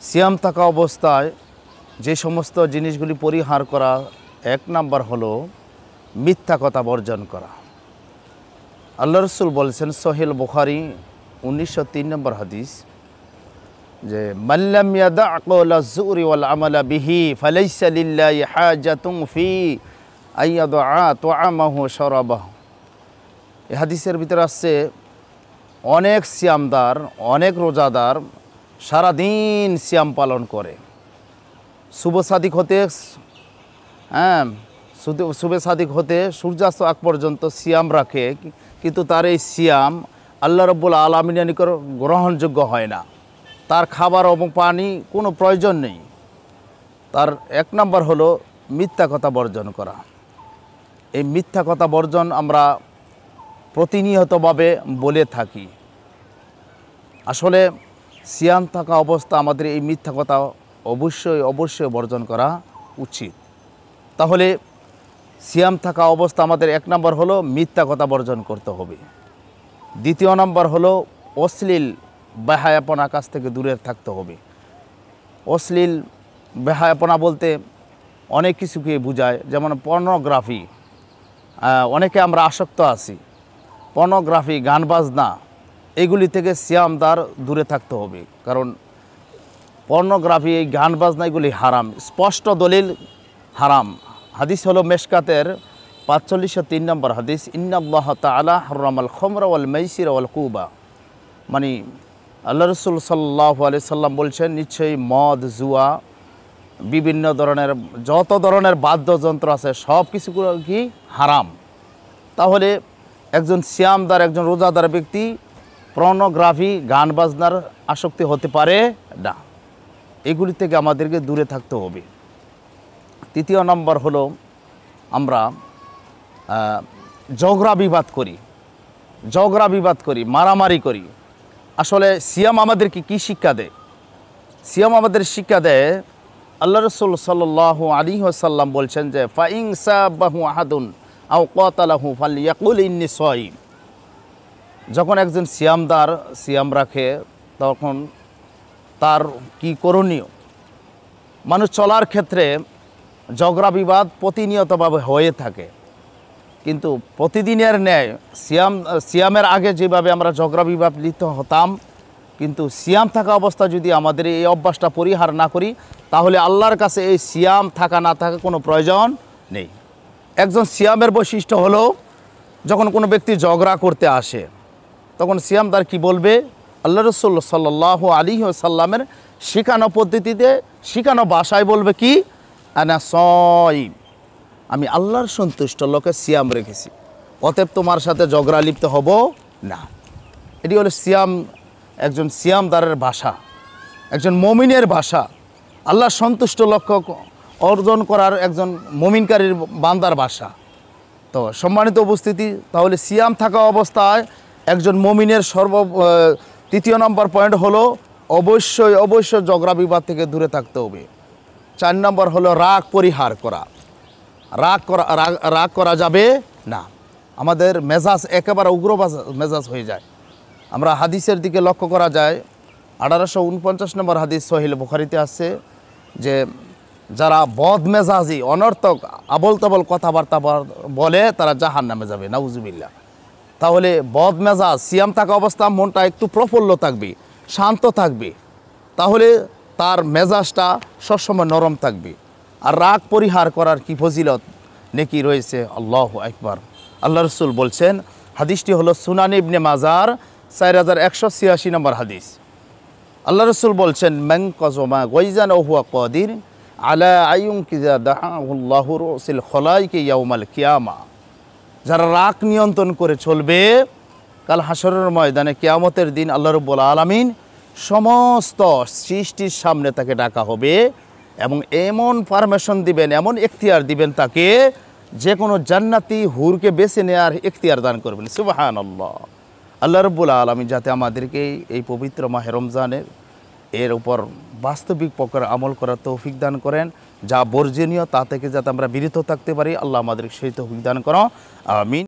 সিয়াম থাকা অবস্থায় যে সমস্ত জিনিসগুলি পরিহার করা, এক নাম্বার হলো মিথ্যা কথা বর্জন করা। আল্লাহ রসুল বলছেন সহিহ বুখারী 1903 নম্বর হাদিস যে মাল্লাম ইয়াদা কওলা যুরি ওয়াল আমালা বিহি ফালাইসা লিল্লাহি হাজাতুন ফি আইয়াদা তুআমাহু শারাবাহু। এই হাদিসের ভিতরে আছে অনেক সিয়ামদার, অনেক রোজাদার সারাদিন সিয়াম পালন করে, শুভ সাদিক হতে শুভে সাদিক হতে সূর্যাস্ত আগ পর্যন্ত সিয়াম রাখে, কিন্তু তার এই সিয়াম আল্লাহ রাব্বুল আলামিনের নিকট গ্রহণযোগ্য হয় না। তার খাবার এবং পানি কোনো প্রয়োজন নেই। তার এক নাম্বার হলো মিথ্যা কথা বর্জন করা। এই মিথ্যা কথা বর্জন আমরা প্রতিনিয়তভাবে বলে থাকি। আসলে সিয়াম থাকা অবস্থা আমাদের এই মিথ্যা কথা অবশ্যই বর্জন করা উচিত। তাহলে সিয়াম থাকা অবস্থা আমাদের এক নাম্বার হলো মিথ্যা কথা বর্জন করতে হবে। দ্বিতীয় নাম্বার হলো অশ্লীল বেহায়াপনা কাছ থেকে দূরে থাকতে হবে। অশ্লীল বেহায়াপনা বলতে অনেক কিছুকে বোঝায়, যেমন পর্নোগ্রাফি। অনেকে আমরা আসক্ত আছি পর্নোগ্রাফি, গান বাজনা, এগুলি থেকে সিয়ামদার দূরে থাকতে হবে। কারণ পর্নোগ্রাফি, এই গান বাজনা এগুলি হারাম, স্পষ্ট দলিল হারাম। হাদিস হলো মেশকাতের 4503 নম্বর হাদিস, ইন্নাল্লাহ তাআলা হারামাল খামরা ওয়াল মাইসির ওয়াল কুবা। মানে আল্লাহ রসুল সাল্লাল্লাহু আলাইহি সাল্লাম বলছেন, নিশ্চয়ই মদ, জুয়া, বিভিন্ন ধরনের যত ধরনের বাদ্যযন্ত্র আছে সব কিছু কি হারাম। তাহলে একজন সিয়ামদার, একজন রোজাদার ব্যক্তি পর্নোগ্রাফি, গান বাজনার আসক্তি হতে পারে না। এগুলি থেকে আমাদেরকে দূরে থাকতে হবে। তৃতীয় নম্বর হলো আমরা ঝগড়া বিবাদ করি, মারামারি করি। আসলে সিয়াম আমাদেরকে কি শিক্ষা দেয়? সিয়াম আমাদের শিক্ষা দেয়, আল্লাহ রসুল সাল্লাল্লাহু আলাইহি ওয়াসাল্লাম বলছেন যে ফাইন সাবাহু আহাদুন আও কাতালাহু ফালইয়াকুল ইন্নী সাইম। যখন একজন সিয়ামদার সিয়াম রাখে তখন তার কি করণীয়? মানুষ চলার ক্ষেত্রে ঝগড়া বিবাদ প্রতিনিয়তভাবে হয়ে থাকে, কিন্তু প্রতিদিনের ন্যায় সিয়ামের আগে যেভাবে আমরা ঝগড়া বিবাদ লিপ্ত হতাম, কিন্তু সিয়াম থাকা অবস্থা যদি আমাদের এই অভ্যাসটা পরিহার না করি, তাহলে আল্লাহর কাছে এই সিয়াম থাকা না থাকা কোনো প্রয়োজন নেই। একজন সিয়ামের বৈশিষ্ট্য হলো, যখন কোনো ব্যক্তি ঝগড়া করতে আসে তখন সিয়ামদার কি বলবে? আল্লাহ রসুল সাল্লাল্লাহু আলাইহি ওয়াসাল্লামের শেখানো পদ্ধতিতে, শেখানো ভাষায় বলবে কি, আনা সাইম, আমি আল্লাহর সন্তুষ্ট লোকে সিয়াম রেখেছি, অতএব তোমার সাথে ঝগড়া লিপ্ত হব না। এটি হলো সিয়াম, একজন সিয়ামদারের ভাষা, একজন মমিনের ভাষা, আল্লাহর সন্তুষ্ট লক্ষ্য অর্জন করার একজন মমিনকারীর বান্দার ভাষা। তো সম্মানিত উপস্থিতি, তাহলে সিয়াম থাকা অবস্থায় একজন মমিনের তৃতীয় নম্বর পয়েন্ট হলো অবশ্যই ঝগড়া বিবাদ থেকে দূরে থাকতে হবে। 4 নম্বর হলো রাগ পরিহার করা। রাগ করা যাবে না। আমাদের মেজাজ একেবারে উগ্র মেজাজ হয়ে যায়। আমরা হাদিসের দিকে লক্ষ্য করা যায়, 1849 নম্বর হাদিস সহিহ বুখারীতে আছে যে যারা বদমেজাজি, অনর্থক, আবল তাবল কথাবার্তা বলে তারা জাহান্নামে যাবে, নাউজুবিল্লাহ। তাহলে বদমেজাজ, সিয়াম থাকা অবস্থা মনটা একটু প্রফুল্ল থাকবে, শান্ত থাকবে, তাহলে তার মেজাজটা সবসময় নরম থাকবে। আর রাগ পরিহার করার কি ফজিলত নেকি রয়েছে, আল্লাহু আকবার। আল্লাহ রসুল বলছেন, হাদিসটি হলো সুনান ইবনে মাজার 4186 নম্বর হাদিস। আল্লাহ রসুল বলছেন, মান কাযমা গায়জান ওয়া হুয়া কাদির আলা আইয়ুনকিযা দাআহুল্লাহু রুসিল খলাইকি ইয়াউমাল কিয়ামা। যারা রাগ নিয়ন্ত্রণ করে চলবে, কাল হাসরের ময়দানে কিয়ামতের দিন আল্লাহ রাব্বুল আলামিন সমস্ত সৃষ্টির সামনে তাকে ডাকা হবে এবং এমন পারমিশন দিবেন, এমন এখতিয়ার দিবেন তাকে, যে কোনো জান্নাতি হুরকে বেছে নেওয়ার এখতিয়ার দান করবেন। সুবহানাল্লাহ। আল্লাহ রাব্বুল আলামিন যাতে আমাদেরকে এই পবিত্র মাহে রমজানের এর উপর বাস্তবিক প্রকার আমল করার তৌফিক দান করেন, যা বর্জনীয় তা থেকে যাতে আমরা বিরত থাকতে পারি, আল্লাহ আমাদেরকে সেই তৌফিক দান করো, আমিন।